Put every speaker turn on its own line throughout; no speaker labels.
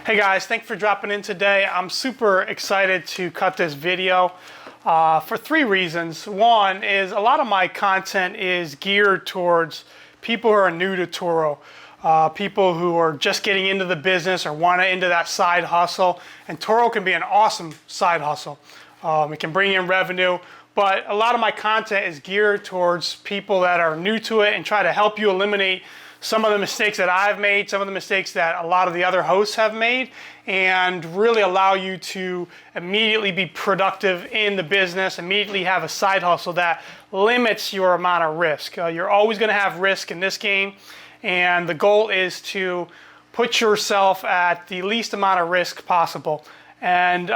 Hey guys, thanks for dropping in today. I'm super excited to cut this video for three reasons. One is a lot of my content is geared towards people who are new to Toro, people who are just getting into the business or want to into that side hustle. And Toro can be an awesome side hustle. It can bring in revenue, but a lot of my content is geared towards people that are new to it and try to help you eliminate some of the mistakes that I've made, some of the mistakes that a lot of the other hosts have made, and really allow you to immediately be productive in the business, immediately have a side hustle that limits your amount of risk. You're always going to have risk in this game, and the goal is to put yourself at the least amount of risk possible. And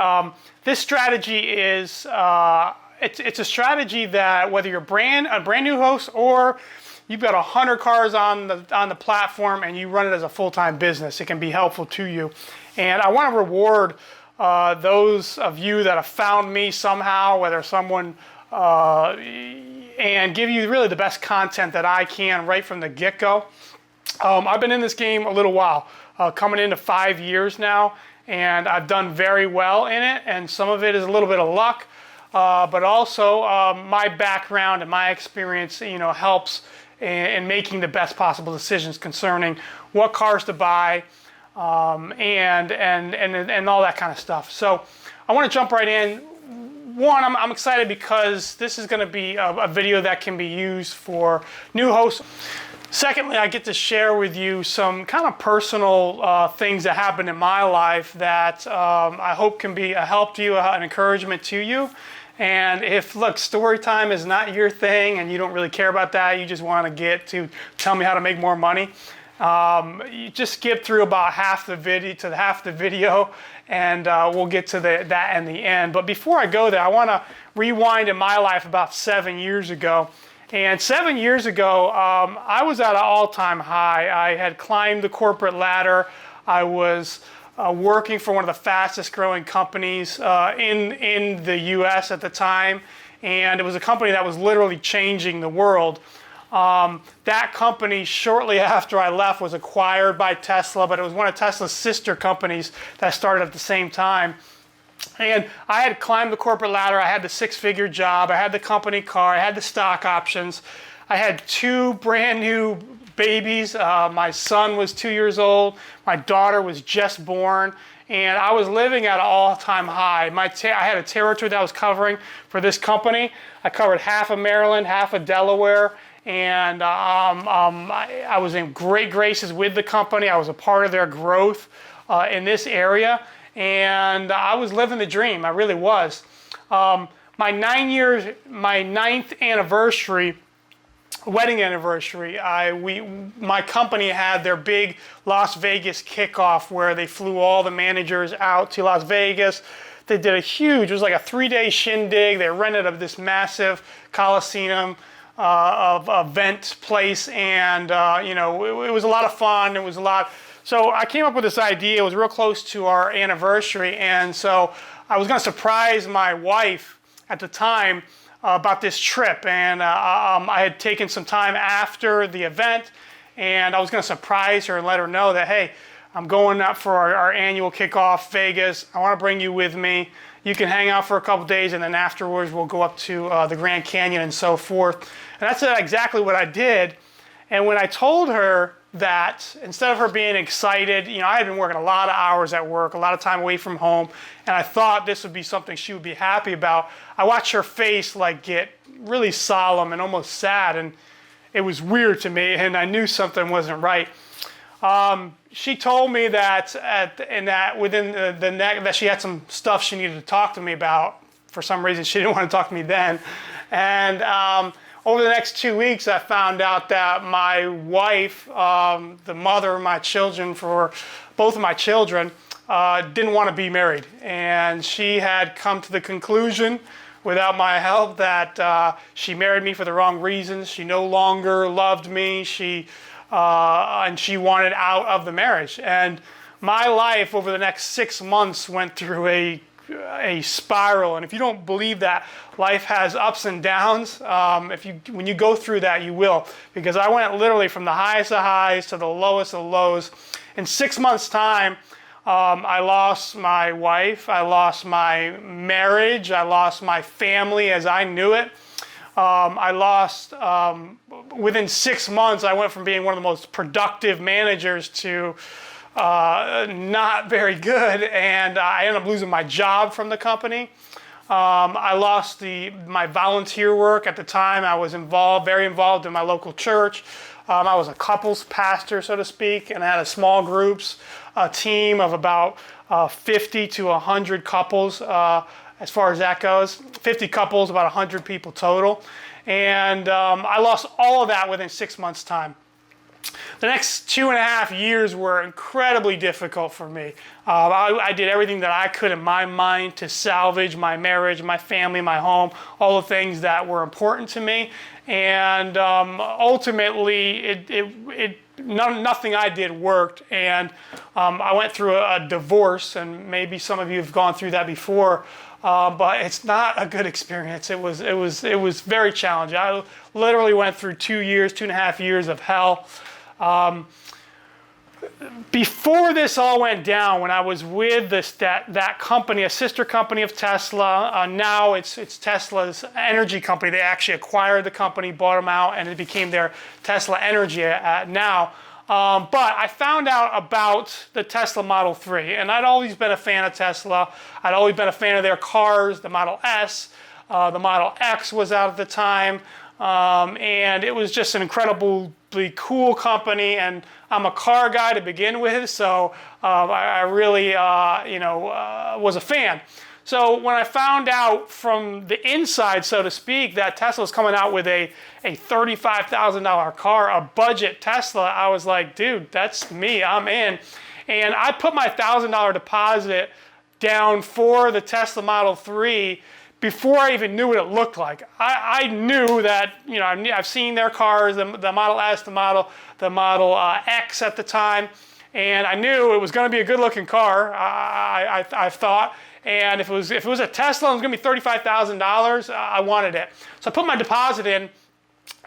this strategy is, it's a strategy that whether you're a brand new host or you've got 100 cars on the platform and you run it as a full-time business, it can be helpful to you. And I want to reward those of you that have found me somehow, whether someone, and give you really the best content that I can right from the get-go. I've been in this game a little while, coming into 5 years now, and I've done very well in it, and some of it is a little bit of luck, but also my background and my experience, helps in making the best possible decisions concerning what cars to buy, and all that kind of stuff. So I want to jump right in. One, I'm excited because this is going to be a video that can be used for new hosts. Secondly, I get to share with you some kind of personal things that happened in my life that I hope can be a help to you, an encouragement to you. And if, look, story time is not your thing and you don't really care about that, you just want to get to tell me how to make more money, you just skip through about half the video and we'll get to that in the end. But before I go there, I want to rewind in my life about 7 years ago. And 7 years ago, I was at an all-time high. I had climbed the corporate ladder. I was working for one of the fastest growing companies in the US at the time, and it was a company that was literally changing the world. That company, shortly after I left, was acquired by Tesla, but it was one of Tesla's sister companies that started at the same time. And I had climbed the corporate ladder. I had the six-figure job. I had the company car. I had the stock options. I had two brand new babies. My son was 2 years old. My daughter was just born. And I was living at an all-time high. I had a territory that I was covering for this company. I covered half of Maryland, half of Delaware. And I was in great graces with the company. I was a part of their growth in this area. And I was living the dream. I really was. My ninth anniversary, wedding anniversary, my company had their big Las Vegas kickoff where they flew all the managers out to Las Vegas. They did it was like a 3-day shindig. They rented this massive Coliseum event place, and it was a lot of fun. It was a lot. So I came up with this idea. It was real close to our anniversary, and so I was going to surprise my wife at the time about this trip. And I had taken some time after the event, and I was going to surprise her and let her know that, hey, I'm going out for our annual kickoff, Vegas. I want to bring you with me. You can hang out for a couple days, and then afterwards we'll go up to the Grand Canyon and so forth. And that's exactly what I did. And when I told her that, instead of her being excited, I had been working a lot of hours at work, a lot of time away from home, and I thought this would be something she would be happy about. I watched her face get really solemn and almost sad, and it was weird to me, and I knew something wasn't right. She told me that that she had some stuff she needed to talk to me about. For some reason, she didn't want to talk to me then, and over the next 2 weeks, I found out that my wife, the mother of my children, for both of my children, didn't want to be married. And she had come to the conclusion, without my help, that she married me for the wrong reasons. She no longer loved me. And she wanted out of the marriage. And my life over the next 6 months went through a spiral. And if you don't believe that life has ups and downs, when you go through that, you will. Because I went literally from the highest of highs to the lowest of lows. In 6 months' time, I lost my wife, I lost my marriage, I lost my family as I knew it. I lost, within 6 months, I went from being one of the most productive managers to not very good, and I ended up losing my job from the company. I lost my volunteer work at the time. I was very involved in my local church. I was a couples pastor, so to speak, and I had a small groups, a team of about 50 to 100 couples, as far as that goes. 50 couples, about 100 people total. And I lost all of that within 6 months' time. The next 2.5 years were incredibly difficult for me. I did everything that I could in my mind to salvage my marriage, my family, my home, all the things that were important to me. And ultimately, nothing I did worked. And I went through a divorce, and maybe some of you have gone through that before. But it's not a good experience. It was very challenging. I literally went through 2.5 years of hell. Before this all went down, when I was with that company, a sister company of Tesla, now it's Tesla's energy company. They actually acquired the company, bought them out, and it became their Tesla Energy now. But I found out about the Tesla Model 3, and I'd always been a fan of Tesla. I'd always been a fan of their cars, the Model S, the Model X was out at the time, and it was just an incredibly cool company, and I'm a car guy to begin with, so I really was a fan. So when I found out from the inside, so to speak, that Tesla's coming out with a $35,000 car, a budget Tesla, I was like, dude, that's me, I'm in. And I put my $1,000 deposit down for the Tesla Model 3 before I even knew what it looked like. I knew that, I've seen their cars, the Model S, the Model X at the time, and I knew it was going to be a good-looking car, I thought. And if it was a Tesla and it was going to be $35,000, I wanted it. So I put my deposit in,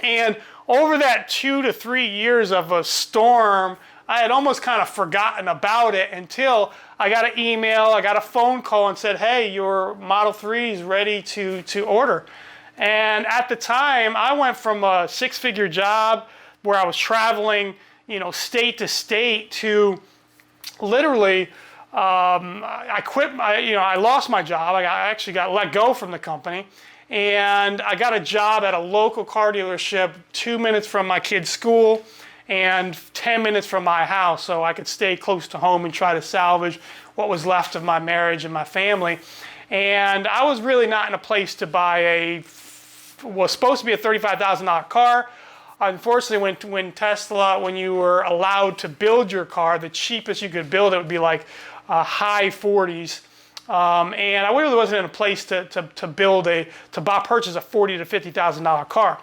and over that 2 to 3 years of a storm, I had almost kind of forgotten about it until I got an email, I got a phone call and said, hey, your Model 3 is ready to order. And at the time, I went from a 6-figure job where I was traveling, state to state, to literally, I quit. I lost my job. I actually got let go from the company, and I got a job at a local car dealership 2 minutes from my kid's school and 10 minutes from my house, so I could stay close to home and try to salvage what was left of my marriage and my family. And I was really not in a place to buy was supposed to be a $35,000 car. Unfortunately, when you were allowed to build your car, the cheapest you could build it would be like high 40s. And I really wasn't in a place to purchase a $40,000 to $50,000 car.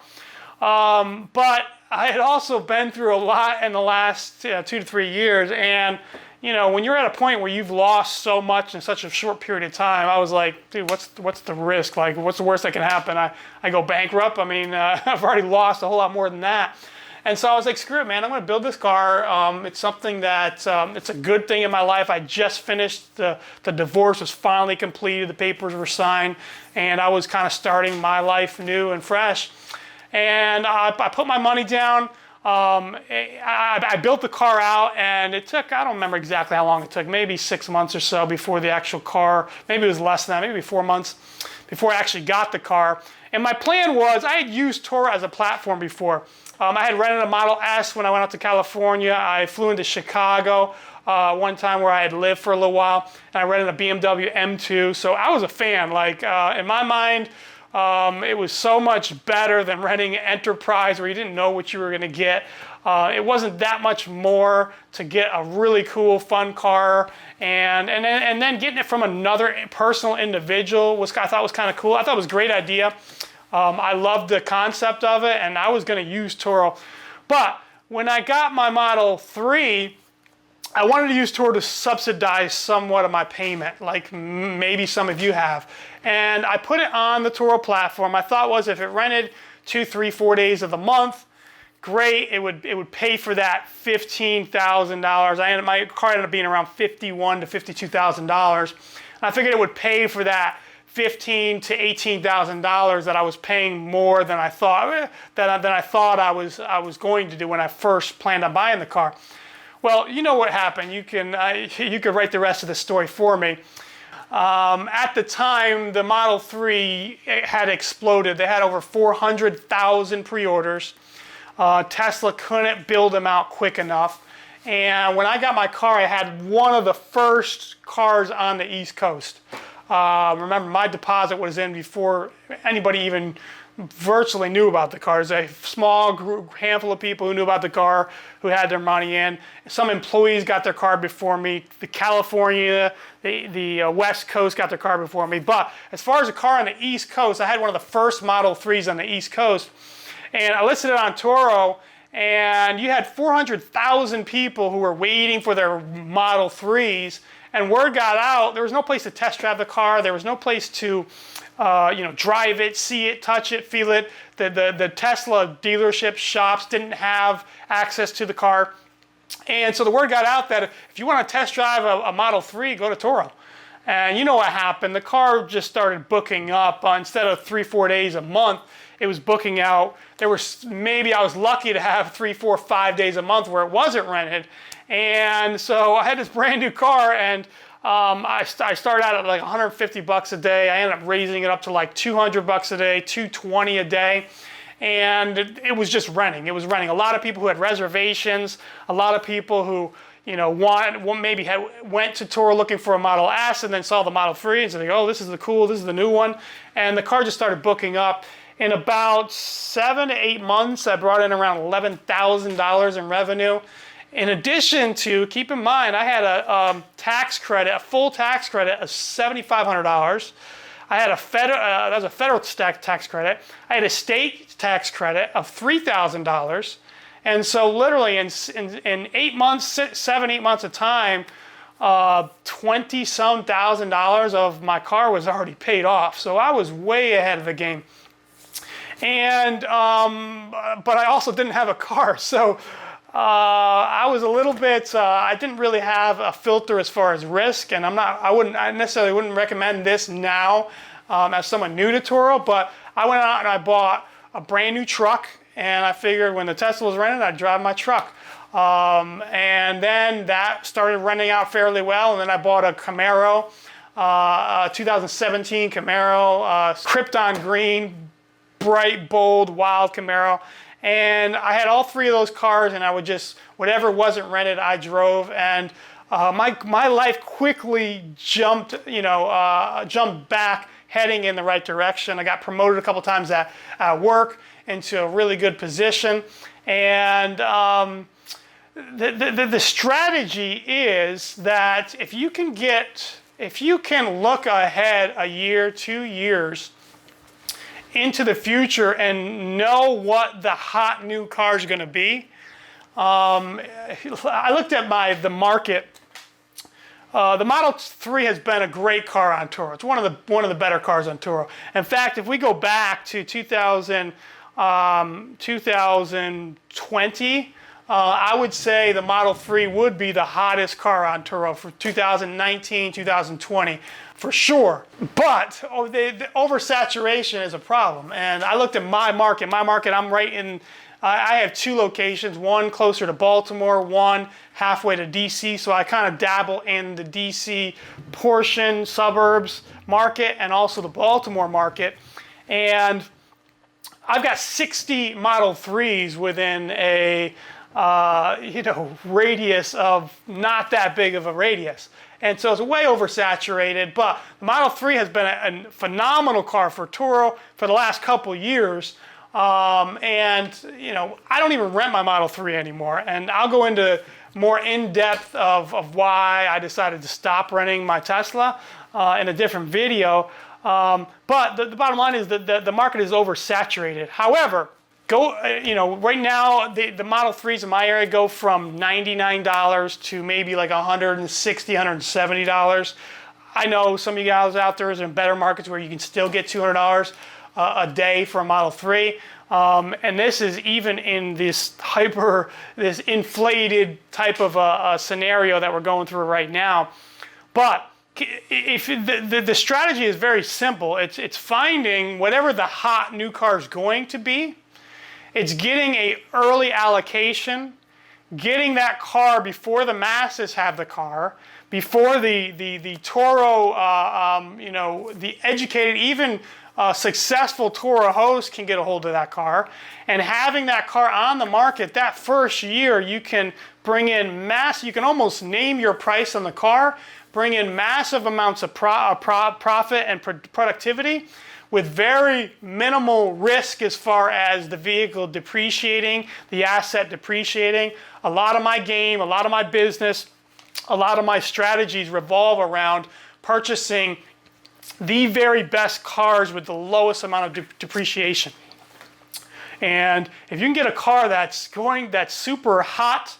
But I had also been through a lot in the last 2 to 3 years, and when you're at a point where you've lost so much in such a short period of time, I was like, dude, what's the risk? Like, what's the worst that can happen? I go bankrupt. I mean, I've already lost a whole lot more than that. And so I was like, screw it, man. I'm going to build this car. It's something that, it's a good thing in my life. I just finished, the divorce was finally completed. The papers were signed, and I was kind of starting my life new and fresh. And I put my money down. I built the car out, and it took, I don't remember exactly how long it took, maybe 6 months or so before the actual car, maybe it was less than that, maybe 4 months before I actually got the car. And my plan was, I had used Toro as a platform before. I had rented a Model S when I went out to California. I flew into Chicago one time where I had lived for a little while, and I rented a BMW M2. So I was a fan. Like, in my mind, it was so much better than renting Enterprise where you didn't know what you were going to get. It wasn't that much more to get a really cool, fun car, and then getting it from another personal individual I thought was kind of cool. I thought it was a great idea. I loved the concept of it, and I was going to use Toro. But when I got my Model 3, I wanted to use Toro to subsidize somewhat of my payment, like maybe some of you have. And I put it on the Toro platform. My thought was if it rented 2, 3, 4 days of the month, great. It would pay for that $15,000. My car ended up being around $51,000 to $52,000. I figured it would pay for that $15,000 to $18,000 that I was paying more than I thought I was going to do when I first planned on buying the car. Well, you know what happened. You can write the rest of the story for me. At the time, the Model 3 had exploded. They had over 400,000 pre-orders. Tesla couldn't build them out quick enough. And when I got my car, I had one of the first cars on the East Coast. Remember, my deposit was in before anybody even virtually knew about the car. There's a small handful of people who knew about the car, who had their money in. Some employees got their car before me. The California, the West Coast got their car before me. But as far as a car on the East Coast, I had one of the first Model 3s on the East Coast. And I listed it on Toro, and you had 400,000 people who were waiting for their Model 3s. And word got out, there was no place to test drive the car. There was no place to drive it, see it, touch it, feel it. The Tesla dealership shops didn't have access to the car. And so the word got out that if you want to test drive a Model 3, go to Toro. And you know what happened? The car just started booking up. Instead of 3-4 days a month, it was booking out. I was lucky to have 3, 4, 5 days a month where it wasn't rented. And so I had this brand new car, and I started out at like $150 a day. I ended up raising it up to like $200 a day, $220 a day. And it was just renting. It was renting. A lot of people who had reservations, a lot of people who, went to Toro looking for a Model S and then saw the Model 3 and said, oh, this is the new one. And the car just started booking up. In about 7 to 8 months, I brought in around $11,000 in revenue. In addition to, keep in mind, I had a tax credit, a full tax credit of $7,500. I had that was a federal tax credit. I had a state tax credit of $3,000. And so literally in 8 months, 7, 8 months of time, $20-some thousand of my car was already paid off. So I was way ahead of the game. And, but I also didn't have a car. So I was a little bit, I didn't really have a filter as far as risk. And I necessarily wouldn't recommend this now as someone new to Toro, but I went out and I bought a brand new truck. And I figured when the Tesla was rented, I'd drive my truck. And then that started renting out fairly well. And then I bought a Camaro, 2017 Camaro, Krypton green, bright, bold, wild Camaro. And I had all three of those cars, and I would just, whatever wasn't rented, I drove. And my life quickly jumped back, heading in the right direction. I got promoted a couple times at work into a really good position. And the strategy is that if you can look ahead a year, 2 years into the future and know what the hot new car is going to be. I looked at the market. The Model 3 has been a great car on Toro. It's one of the better cars on Toro. In fact, if we go back to 2020, I would say the Model 3 would be the hottest car on Toro for 2019, 2020, for sure. But the oversaturation is a problem. And I looked at my market. I'm right in, I have 2 locations, one closer to Baltimore, one halfway to DC. So I kind of dabble in the DC portion, suburbs market, and also the Baltimore market. And I've got 60 Model 3s within a radius of not that big of a radius. And so it's way oversaturated, but the Model 3 has been a phenomenal car for Toro for the last couple years. I don't even rent my Model 3 anymore. And I'll go into more in-depth of why I decided to stop renting my Tesla in a different video. But the bottom line is that the market is oversaturated. However, right now the Model 3s in my area go from $99 to maybe like $160, $170. I know some of you guys out there is in better markets where you can still get $200 a day for a Model 3. And this is even in this inflated type of a scenario that we're going through right now. But if the strategy is very simple. It's finding whatever the hot new car is going to be. It's getting an early allocation, getting that car before the masses have the car, before the Toro, the educated, even successful Toro host can get a hold of that car, and having that car on the market that first year, you can bring in you can almost name your price on the car, bring in massive amounts of profit and productivity with very minimal risk as far as the vehicle depreciating, the asset depreciating. A lot of my game, a lot of my business, a lot of my strategies revolve around purchasing the very best cars with the lowest amount of depreciation. And if you can get a car that's super hot,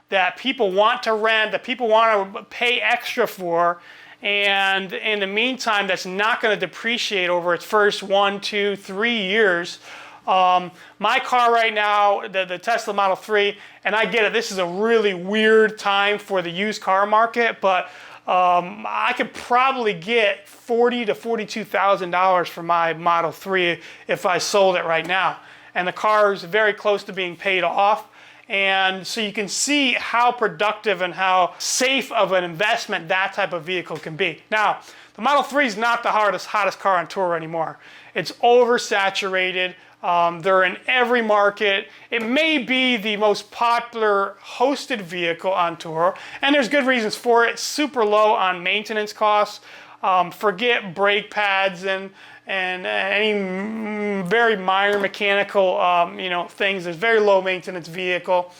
that people want to rent, that people want to pay extra for, and in the meantime, that's not going to depreciate over its first 1, 2, 3 years. My car right now, the Tesla Model 3, and I get it, this is a really weird time for the used car market, but I could probably get $40,000 to $42,000 for my Model 3 if I sold it right now. And the car is very close to being paid off. And so you can see how productive and how safe of an investment that type of vehicle can be. Now, the Model 3 is not the hottest car on Toro anymore. It's oversaturated. They're in every market. It may be the most popular hosted vehicle on Toro, and there's good reasons for it. It's super low on maintenance costs. Forget brake pads and any very minor mechanical things. It's a very low maintenance vehicle.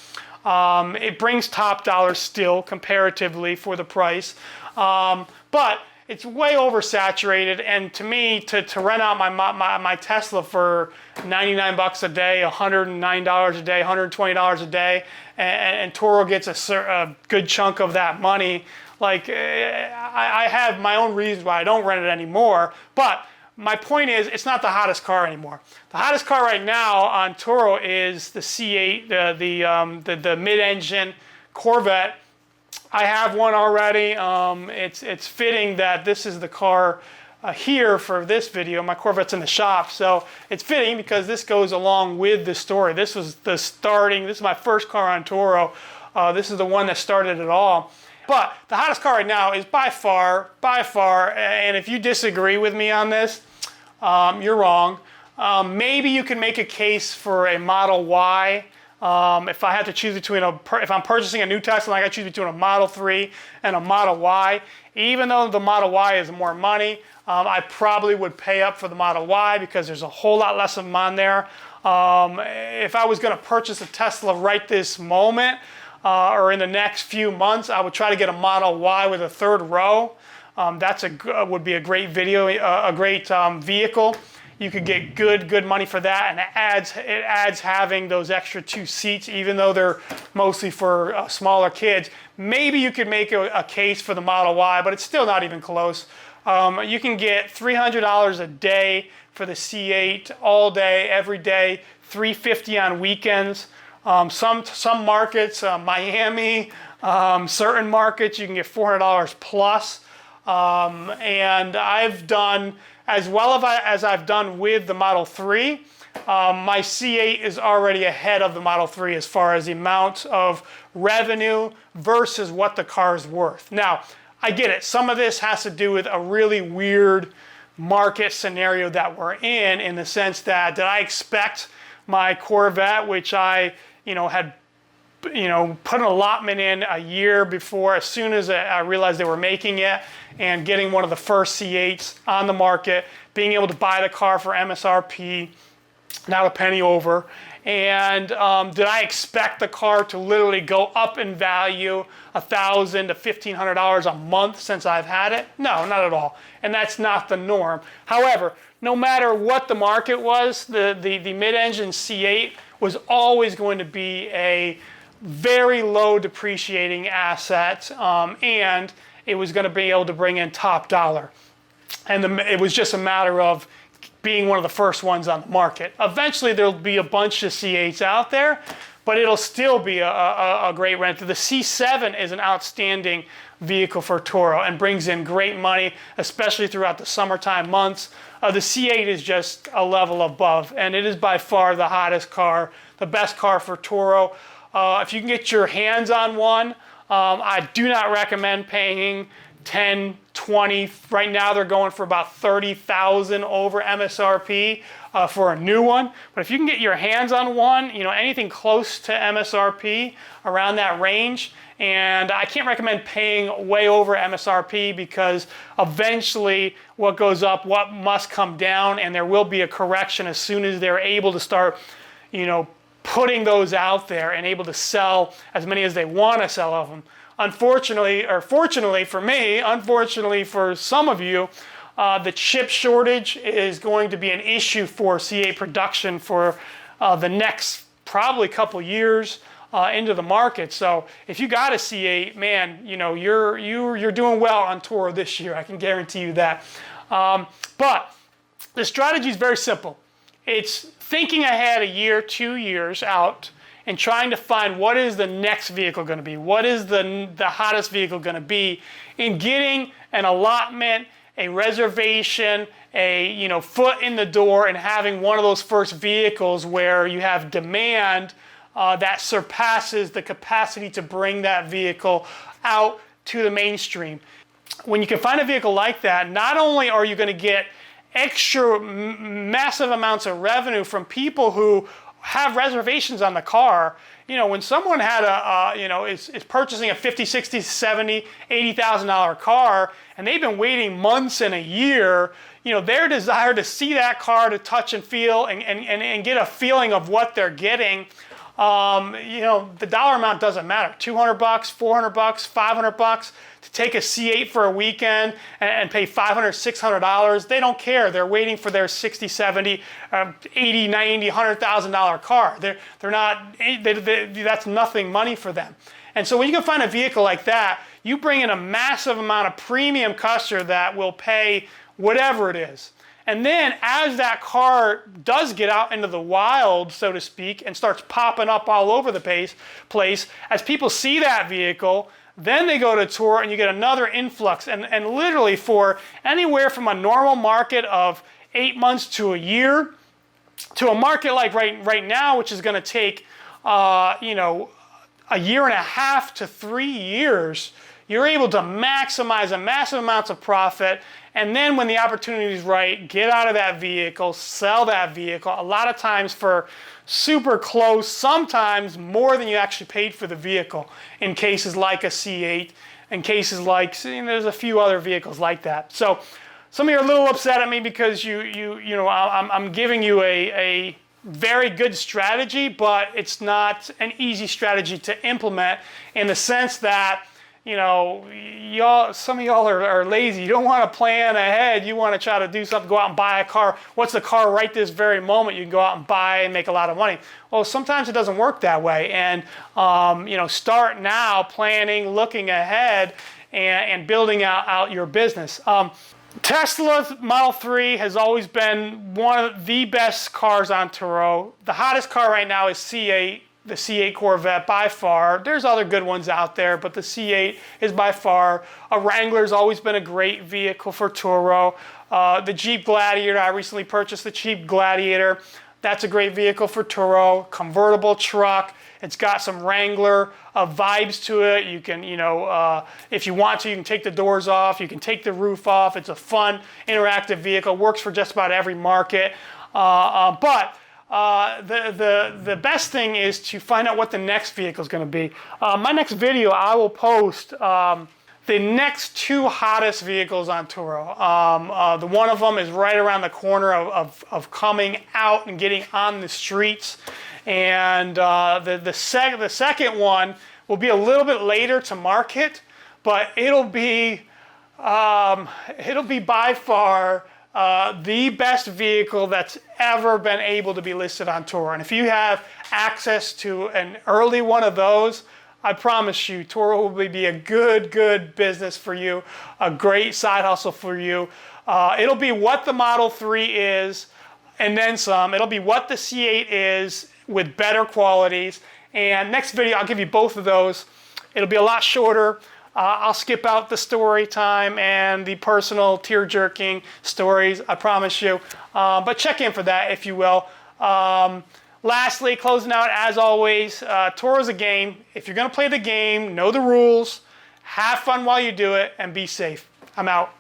It brings top dollar still comparatively for the price, but it's way oversaturated. And to me, to rent out my Tesla for $99 a day, $109 a day, $120 a day, and Toro gets a good chunk of that money. Like, I have my own reasons why I don't rent it anymore, but my point is, it's not the hottest car anymore. The hottest car right now on Toro is the C8, the mid-engine Corvette. I have one already. It's fitting that this is the car here for this video. My Corvette's in the shop, so it's fitting because this goes along with the story. This is my first car on Toro. This is the one that started it all. But the hottest car right now is by far, and if you disagree with me on this, you're wrong. Maybe you can make a case for a Model Y. If I had to choose between if I'm purchasing a new Tesla, I got to choose between a Model 3 and a Model Y. Even though the Model Y is more money, I probably would pay up for the Model Y because there's a whole lot less of them on there. If I was going to purchase a Tesla right this moment, or in the next few months, I would try to get a Model Y with a third row. Would be a great vehicle. You could get good money for that, and it adds having those extra 2 seats, even though they're mostly for smaller kids. Maybe you could make a case for the Model Y, but it's still not even close. You can get $300 a day for the C8 all day, every day, $350 on weekends. Some markets, Miami, certain markets, you can get $400 plus. And I've done, as well as I've done with the Model 3, my C8 is already ahead of the Model 3 as far as the amount of revenue versus what the car is worth. Now, I get it. Some of this has to do with a really weird market scenario that we're in the sense that, did I expect my Corvette, which I had put an allotment in a year before, as soon as I realized they were making it, and getting one of the first C8s on the market, being able to buy the car for MSRP, not a penny over. And did I expect the car to literally go up in value $1,000 to $1,500 a month since I've had it? No, not at all. And that's not the norm. However, no matter what the market was, the mid-engine C8 was always going to be a very low depreciating asset, and it was going to be able to bring in top dollar. And it was just a matter of being one of the first ones on the market. Eventually there'll be a bunch of C8s out there, but it'll still be a great renter. The C7 is an outstanding vehicle for Toro and brings in great money, especially throughout the summertime months. The C8 is just a level above, and it is by far the hottest car, the best car for Toro. If you can get your hands on one, I do not recommend paying 10, 20. Right now they're going for about 30,000 over MSRP for a new one. But if you can get your hands on one, you know, anything close to MSRP around that range, and I can't recommend paying way over MSRP because eventually what goes up, what must come down, and there will be a correction as soon as they're able to start, you know, putting those out there and able to sell as many as they want to sell of them. Unfortunately, or fortunately for me, unfortunately for some of you, the chip shortage is going to be an issue for C8 production for the next probably couple years into the market. So if you got a C8, man, you know, you're doing well on Toro this year. I can guarantee you that. But the strategy is very simple. It's thinking ahead a year, 2 years out, and trying to find what is the next vehicle going to be, what is the hottest vehicle going to be, in getting an allotment, a reservation, a foot in the door, and having one of those first vehicles where you have demand that surpasses the capacity to bring that vehicle out to the mainstream. When you can find a vehicle like that, not only are you going to get extra massive amounts of revenue from people who have reservations on the car. You know, when someone had is purchasing a 50, 60, 70, $80,000 car, and they've been waiting months and a year, you know, their desire to see that car, to touch and feel and get a feeling of what they're getting, you know, the dollar amount doesn't matter. $200, $400, $500 to take a C8 for a weekend and pay $500, $600. They don't care. They're waiting for their 60, 70, 80, 90, $100,000 car. They're not, that's nothing money for them. And so when you can find a vehicle like that, you bring in a massive amount of premium customer that will pay whatever it is. And then as that car does get out into the wild, so to speak, and starts popping up all over the place, as people see that vehicle, then they go to Toro and you get another influx. And literally for anywhere from a normal market of 8 months to a year, to a market like right now, which is going to take, you know, a year and a half to 3 years, you're able to maximize a massive amounts of profit. And then when the opportunity is right, get out of that vehicle, sell that vehicle, a lot of times for super close, sometimes more than you actually paid for the vehicle, in cases like a C8, in cases like, there's a few other vehicles like that. So some of you are a little upset at me because you know, I'm giving you a very good strategy, but it's not an easy strategy to implement, in the sense that, you know, some of y'all are lazy. You don't want to plan ahead. You want to try to do something, go out and buy a car. What's the car right this very moment? You can go out and buy and make a lot of money. Well, sometimes it doesn't work that way. And, you know, start now planning, looking ahead, and building out your business. Tesla Model 3 has always been one of the best cars on Turo. The hottest car right now is C8. The C8 Corvette by far. There's other good ones out there, but the C8 is by far. A Wrangler's always been a great vehicle for Toro. The Jeep Gladiator, I recently purchased the Jeep Gladiator. That's a great vehicle for Toro. Convertible truck. It's got some Wrangler vibes to it. You can, you know, if you want to, you can take the doors off. You can take the roof off. It's a fun, interactive vehicle. Works for just about every market. But the best thing is to find out what the next vehicle is going to be. My next video, I will post the next 2 hottest vehicles on Turo. The one of them is right around the corner of coming out and getting on the streets. And the second one will be a little bit later to market, but it'll be by far the best vehicle that's ever been able to be listed on Toro. And if you have access to an early one of those, I promise you, Toro will be a good business for you, a great side hustle for you. It'll be what the Model 3 is, and then some. It'll be what the C8 is with better qualities. And next video, I'll give you both of those. It'll be a lot shorter. I'll skip out the story time and the personal tear-jerking stories, I promise you. But check in for that, if you will. Lastly, closing out, as always, Toro's a game. If you're going to play the game, know the rules, have fun while you do it, and be safe. I'm out.